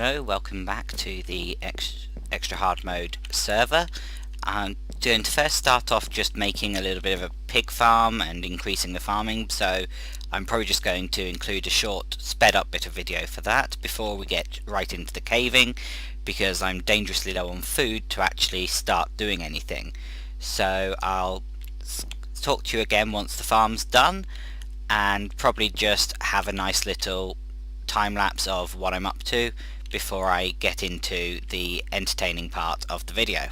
Hello, welcome back to the extra hard mode server. I'm going to first start off just making a little bit of a pig farm and increasing the farming, so I'm probably just going to include a short sped up bit of video for that before we get right into the caving, because I'm dangerously low on food to actually start doing anything. So I'll talk to you again once the farm's done, and probably just have a nice little time lapse of what I'm up to before I get into the entertaining part of the video.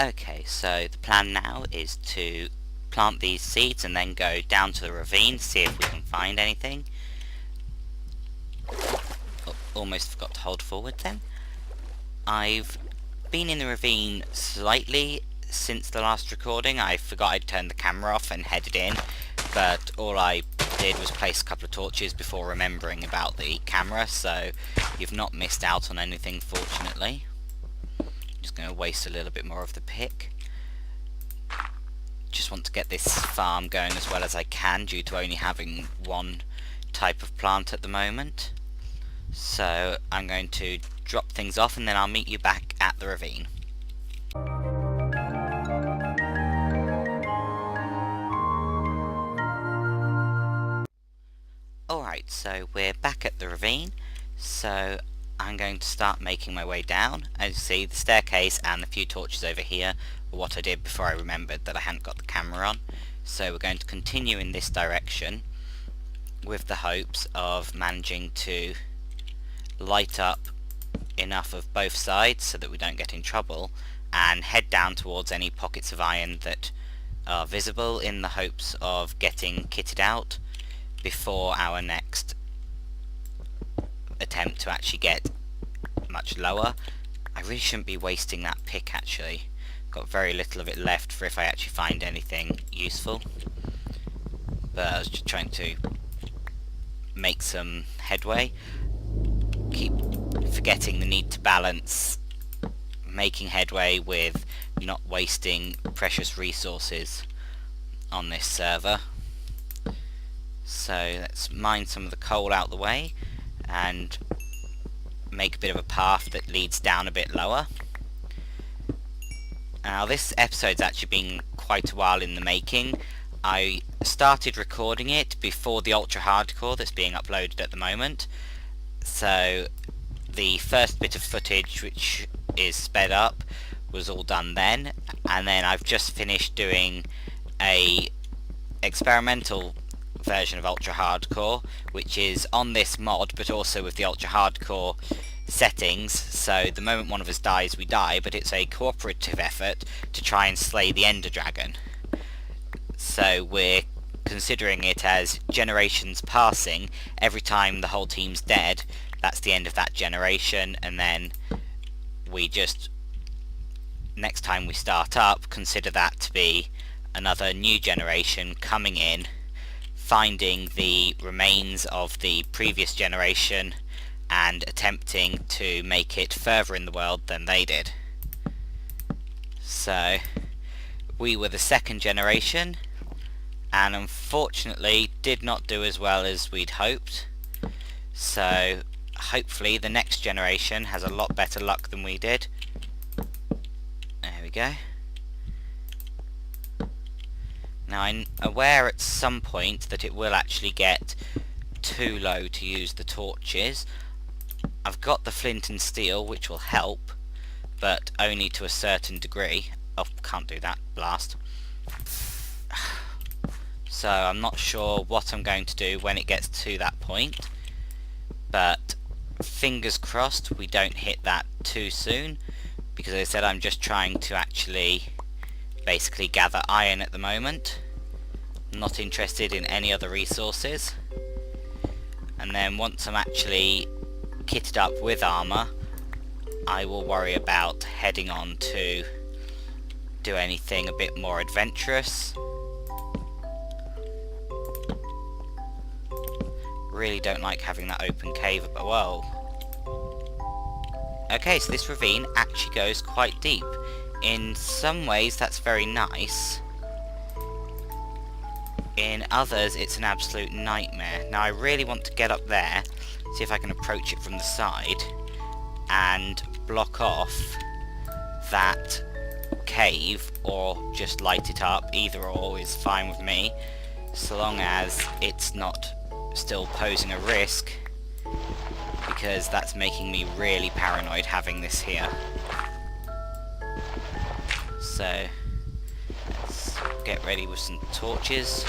Okay, so the plan now is to plant these seeds and then go down to the ravine, see if we can find anything. Oh, almost forgot to hold forward then. I've been in the ravine slightly since the last recording. I forgot I'd turned the camera off and headed in, but all I did was place a couple of torches before remembering about the camera, so you've not missed out on anything, fortunately. Just going to waste a little bit more of the pick. Just want to get this farm going as well as I can due to only having one type of plant at the moment. So I'm going to drop things off and then I'll meet you back at the ravine. Alright, so we're back at the ravine, so I'm going to start making my way down. As you see, the staircase and the few torches over here were what I did before I remembered that I hadn't got the camera on. So we're going to continue in this direction with the hopes of managing to light up enough of both sides so that we don't get in trouble, and head down towards any pockets of iron that are visible in the hopes of getting kitted out before our next attempt to actually get much lower. I really shouldn't be wasting that pick actually. Got very little of it left for if I actually find anything useful. But I was just trying to make some headway. Keep forgetting the need to balance making headway with not wasting precious resources on this server. So let's mine some of the coal out the way and make a bit of a path that leads down a bit lower. Now this episode's actually been quite a while in the making. I started recording it before the ultra hardcore that's being uploaded at the moment. So the first bit of footage, which is sped up, was all done then, and then I've just finished doing a experimental version of ultra hardcore, which is on this mod but also with the ultra hardcore settings. So the moment one of us dies, we die, but it's a cooperative effort to try and slay the Ender Dragon. So we're considering it as generations passing. Every time the whole team's dead, that's the end of that generation, and then we just, next time we start up, consider that to be another new generation coming in, finding the remains of the previous generation and attempting to make it further in the world than they did. So we were the second generation and unfortunately did not do as well as we'd hoped. So hopefully the next generation has a lot better luck than we did. There we go. Now I'm aware at some point that it will actually get too low to use the torches. I've got the flint and steel, which will help, but only to a certain degree. Oh, can't do that, blast. So I'm not sure what I'm going to do when it gets to that point, but fingers crossed we don't hit that too soon, because as I said, I'm just trying to actually basically gather iron at the moment. I'm not interested in any other resources. And then once I'm actually kitted up with armor, I will worry about heading on to do anything a bit more adventurous. Really don't like having that open cave, but well. Okay, so this ravine actually goes quite deep. In some ways that's very nice. In others it's an absolute nightmare. Now I really want to get up there, see if I can approach it from the side and block off that cave, or just light it up. Either or is fine with me, so long as it's not still posing a risk, because that's making me really paranoid having this here. So let's get ready with some torches.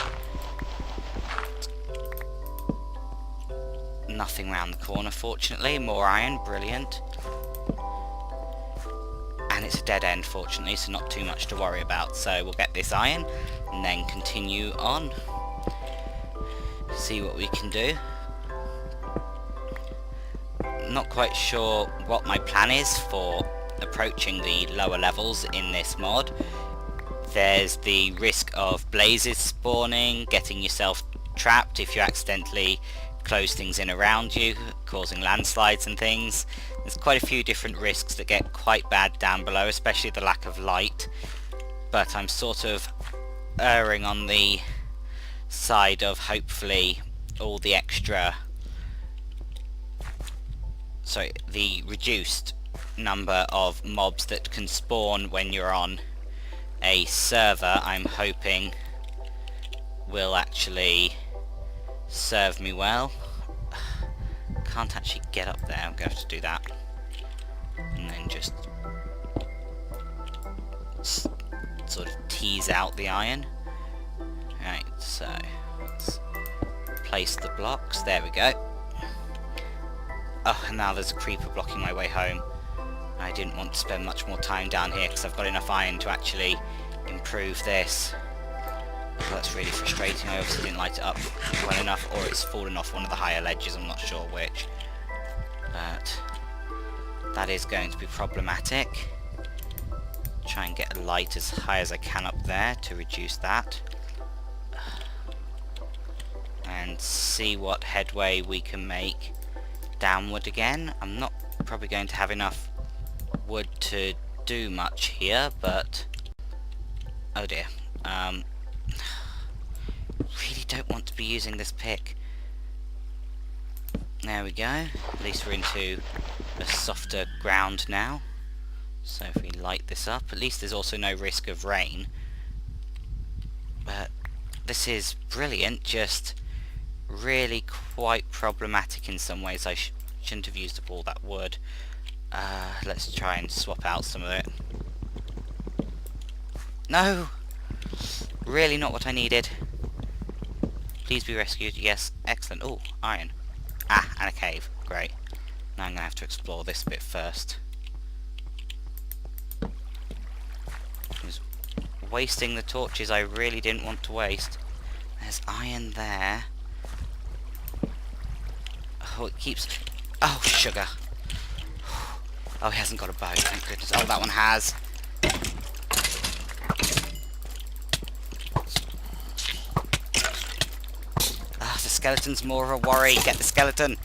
Nothing round the corner, fortunately. More iron, brilliant. And it's a dead end fortunately, so not too much to worry about. So we'll get this iron and then continue on. See what we can do. Not quite sure what my plan is for approaching the lower levels in this mod. There's the risk of blazes spawning, getting yourself trapped if you accidentally close things in around you, causing landslides and things. There's quite a few different risks that get quite bad down below, especially the lack of light. But I'm sort of erring on the side of hopefully all the extra... sorry, the reduced number of mobs that can spawn when you're on a server, I'm hoping will actually serve me well. Can't actually get up there, I'm going to have to do that. And then just sort of tease out the iron. Right, so let's place the blocks, there we go. Oh, and now there's a creeper blocking my way home. I didn't want to spend much more time down here because I've got enough iron to actually improve this. Oh, that's really frustrating. I obviously didn't light it up well enough, or it's fallen off one of the higher ledges, I'm not sure which. But that is going to be problematic. Try and get a light as high as I can up there to reduce that. And see what headway we can make downward again. I'm not probably going to have enough wood to do much here, but oh dear, really don't want to be using this pick. There we go, at least we're into a softer ground now. So if we light this up, at least there's also no risk of rain. But this is brilliant, just really quite problematic in some ways. I shouldn't have used up all that wood. Let's try and swap out some of it. No! Really not what I needed. Please be rescued. Yes, excellent. Oh, iron. Ah, and a cave. Great. Now I'm going to have to explore this bit first. I was wasting the torches I really didn't want to waste. There's iron there. Oh, it keeps... oh, sugar. Oh, he hasn't got a bow, thank goodness. Oh, that one has. Ah, the skeleton's more of a worry. Get the skeleton.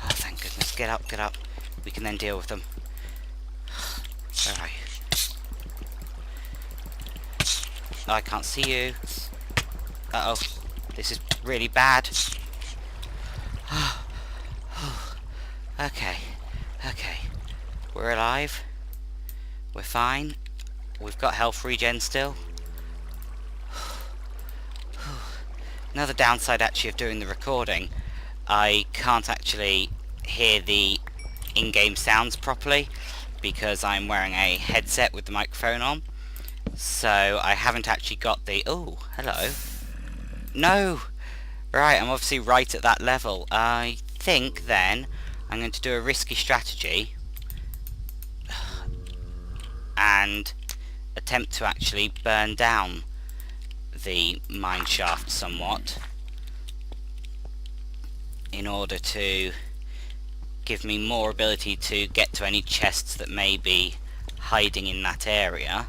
Oh, thank goodness. Get up, get up. We can then deal with them. Where are you? Oh, I can't see you. Uh-oh. This is really bad. Okay, okay. We're alive. We're fine. We've got health regen still. Another downside actually of doing the recording, I can't actually hear the in-game sounds properly because I'm wearing a headset with the microphone on. So I haven't actually got the... oh, hello. No! Right, I'm obviously right at that level. I think then I'm going to do a risky strategy and attempt to actually burn down the mine shaft somewhat in order to give me more ability to get to any chests that may be hiding in that area.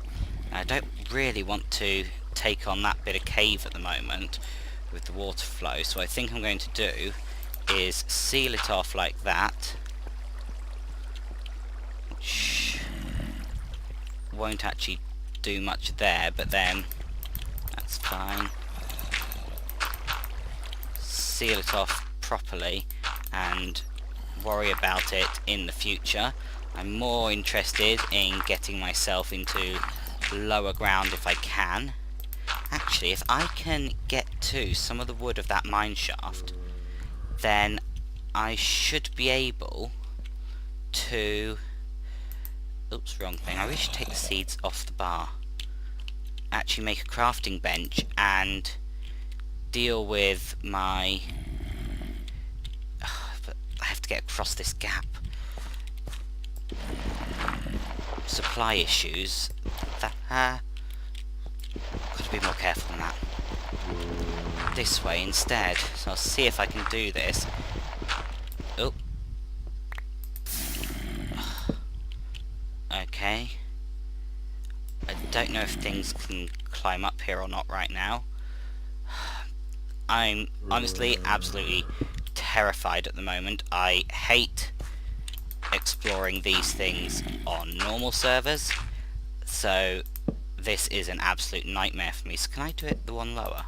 I don't really want to take on that bit of cave at the moment with the water flow, so I think I'm going to do is seal it off like that, which won't actually do much there, but then that's fine. Seal it off properly and worry about it in the future. I'm more interested in getting myself into lower ground if I can. Actually, if I can get to some of the wood of that mine shaft, then I should be able to... oops, wrong thing. I wish to take the seeds off the bar. Actually make a crafting bench and deal with my... but I have to get across this gap. supply issues. That gotta be more careful than that. This way instead. So I'll see if I can do this. Oh. Okay. I don't know if things can climb up here or not right now. I'm honestly absolutely terrified at the moment. I hate exploring these things on normal servers, so this is an absolute nightmare for me. So can I do it the one lower?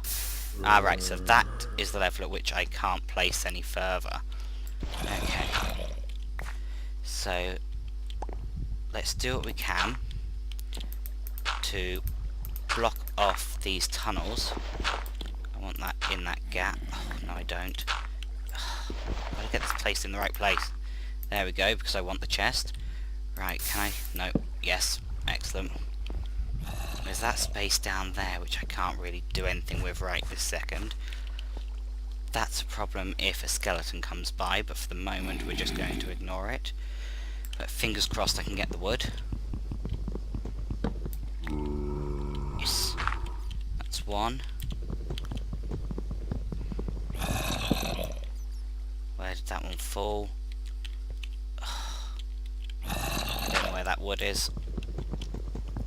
Ah, right, so that is the level at which I can't place any further. Okay. So let's do what we can to block off these tunnels. I want that in that gap. Oh, no, I don't. I've got to get this placed in the right place. There we go, because I want the chest. Right, can I? No. Yes. Excellent. There's that space down there, which I can't really do anything with right this second. That's a problem if a skeleton comes by, but for the moment we're just going to ignore it. But fingers crossed I can get the wood. Yes. That's one. Where did that one fall? I don't know where that wood is.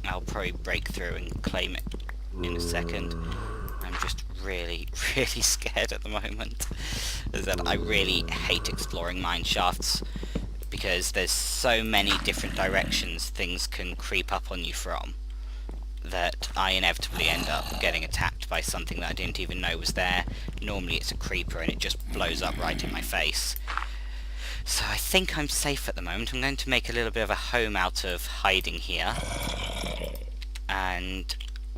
I'll probably break through and claim it in a second. I'm just really, really scared at the moment. As that I really hate exploring mine shafts because there's so many different directions things can creep up on you from that I inevitably end up getting attacked by something that I didn't even know was there. Normally it's a creeper and it just blows up right in my face. So I think I'm safe at the moment. I'm going to make a little bit of a home out of hiding here and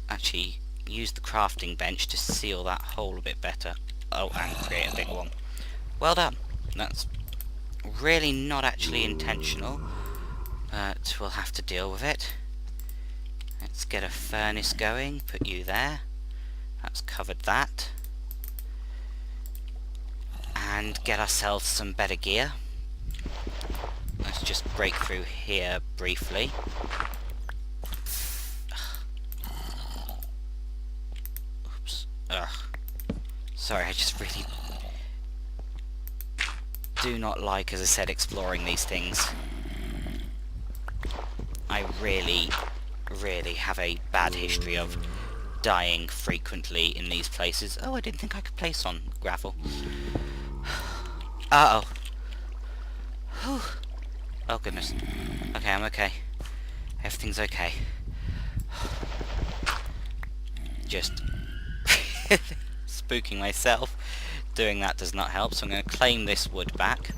actually use the crafting bench to seal that hole a bit better. Oh, and create a big one. Well done. That's really not actually intentional, but we'll have to deal with it. Let's get a furnace going, put you there. That's covered that. And get ourselves some better gear. Let's just break through here briefly. Oops. Ugh. Sorry, I just really do not like, as I said, exploring these things. I really have a bad history of dying frequently in these places. Oh, I didn't think I could place on gravel. Uh-oh. Whew. Oh, goodness. Okay, I'm okay. Everything's okay. Just spooking myself. Doing that does not help, so I'm going to claim this wood back.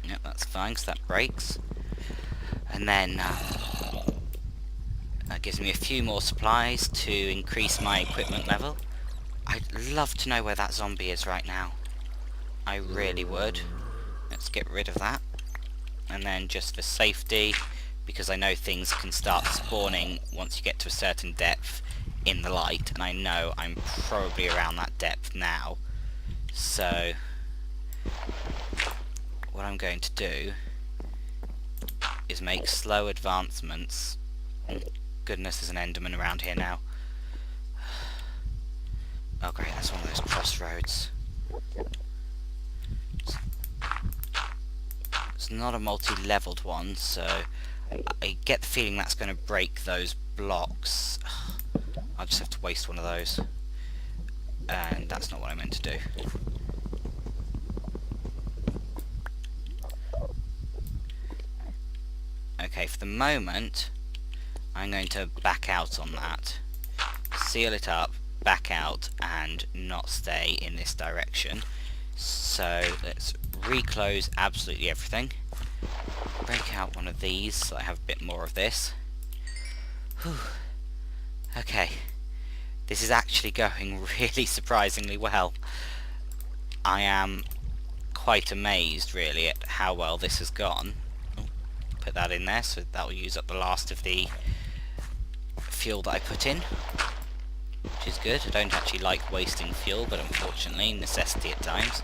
Yep, that's fine, because that breaks. And then that gives me a few more supplies to increase my equipment level. I'd love to know where that zombie is right now. I really would. Let's get rid of that. And then just for safety, because I know things can start spawning once you get to a certain depth in the light, and I know I'm probably around that depth now. So what I'm going to do is make slow advancements. Oh, goodness, there's an enderman around here now. Oh great, that's one of those crossroads. It's not a multi-leveled one, so I get the feeling that's going to break those blocks. I'll just have to waste one of those. And that's not what I meant to do. Okay, for the moment, I'm going to back out on that. Seal it up, back out, and not stay in this direction. So let's reclose absolutely everything. Break out one of these so I have a bit more of this. Whew. Okay, this is actually going really surprisingly well. I am quite amazed really at how well this has gone. Put that in there, so that will use up the last of the fuel that I put in, which is good. I don't actually like wasting fuel, but unfortunately necessity at times.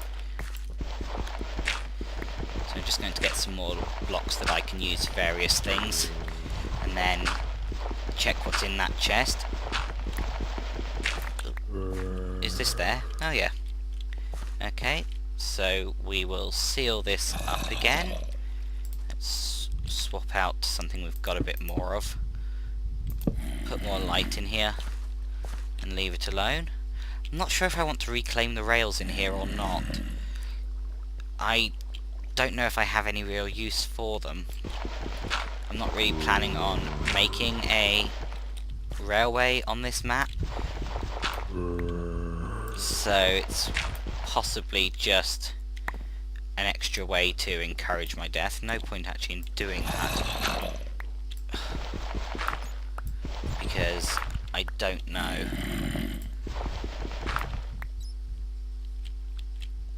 So just going to get some more blocks that I can use for various things, and then check what's in that chest. Is this there? Oh yeah. Okay, so we will seal this up again. Let's swap out something we've got a bit more of. Put more light in here and leave it alone. I'm not sure if I want to reclaim the rails in here or not. I don't know if I have any real use for them. I'm not really planning on making a railway on this map, so it's possibly just an extra way to encourage my death. No point actually in doing that, because I don't know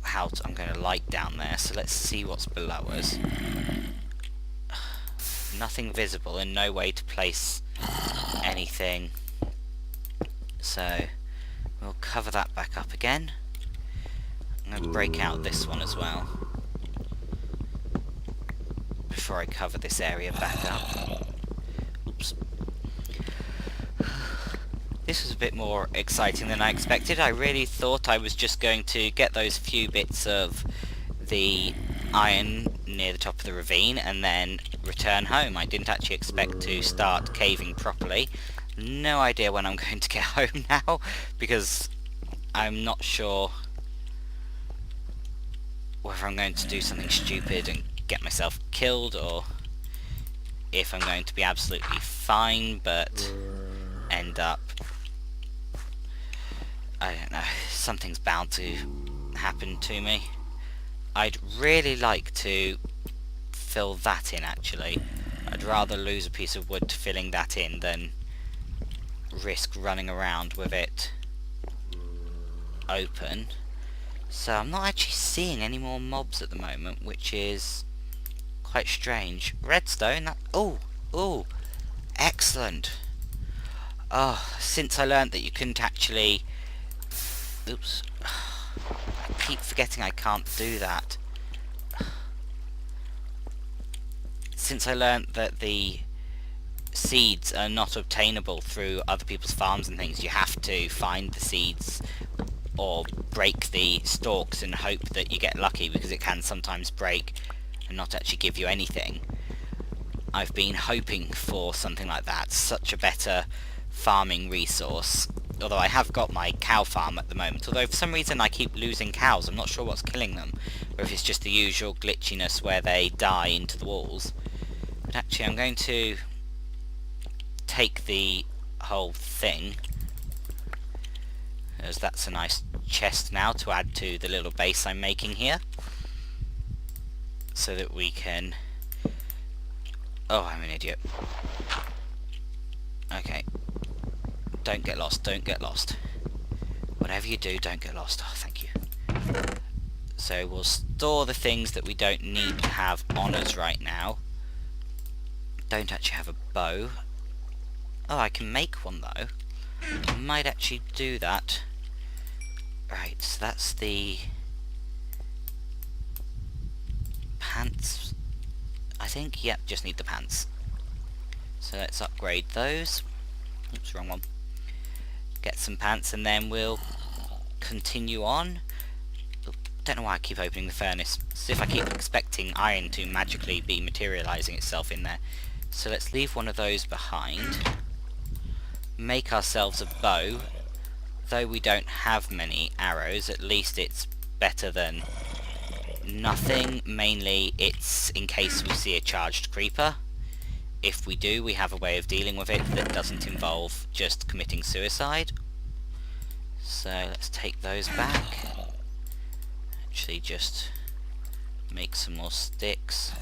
how I'm going to light down there, so let's see what's below us. Nothing visible and no way to place anything, so we'll cover that back up again. I'm going to break out this one as well before I cover this area back up. Oops. This was a bit more exciting than I expected. I really thought I was just going to get those few bits of the iron near the top of the ravine and then return home. I didn't actually expect to start caving properly. No idea when I'm going to get home now, because I'm not sure whether I'm going to do something stupid and get myself killed, or if I'm going to be absolutely fine but end up, I don't know, something's bound to happen to me. I'd really like to fill that in actually. I'd rather lose a piece of wood to filling that in than risk running around with it open. So I'm not actually seeing any more mobs at the moment, which is quite strange. Redstone, that, oh, excellent. Oh, since I learned that you couldn't actually, oops, I keep forgetting I can't do that. Since I learned that the seeds are not obtainable through other people's farms and things, you have to find the seeds or break the stalks and hope that you get lucky, because it can sometimes break and not actually give you anything. I've been hoping for something like that, such a better farming resource. Although I have got my cow farm at the moment, although for some reason I keep losing cows. I'm not sure what's killing them, or if it's just the usual glitchiness where they die into the walls. But actually I'm going to take the whole thing, as that's a nice chest now to add to the little base I'm making here, so that we can... Oh, I'm an idiot. Okay. Don't get lost, don't get lost. Whatever you do, don't get lost. Oh, thank you. So we'll store the things that we don't need to have on us right now. Don't actually have a bow. Oh, I can make one though. I might actually do that. Right, so that's the pants, I think. Yep, just need the pants. So let's upgrade those. Oops, wrong one. Get some pants and then we'll continue on. Don't know why I keep opening the furnace. As if I keep expecting iron to magically be materializing itself in there. So let's leave one of those behind. Make ourselves a bow. Though we don't have many arrows, at least it's better than nothing. Mainly it's in case we see a charged creeper. If we do, we have a way of dealing with it that doesn't involve just committing suicide. So let's take those back. Actually just make some more sticks.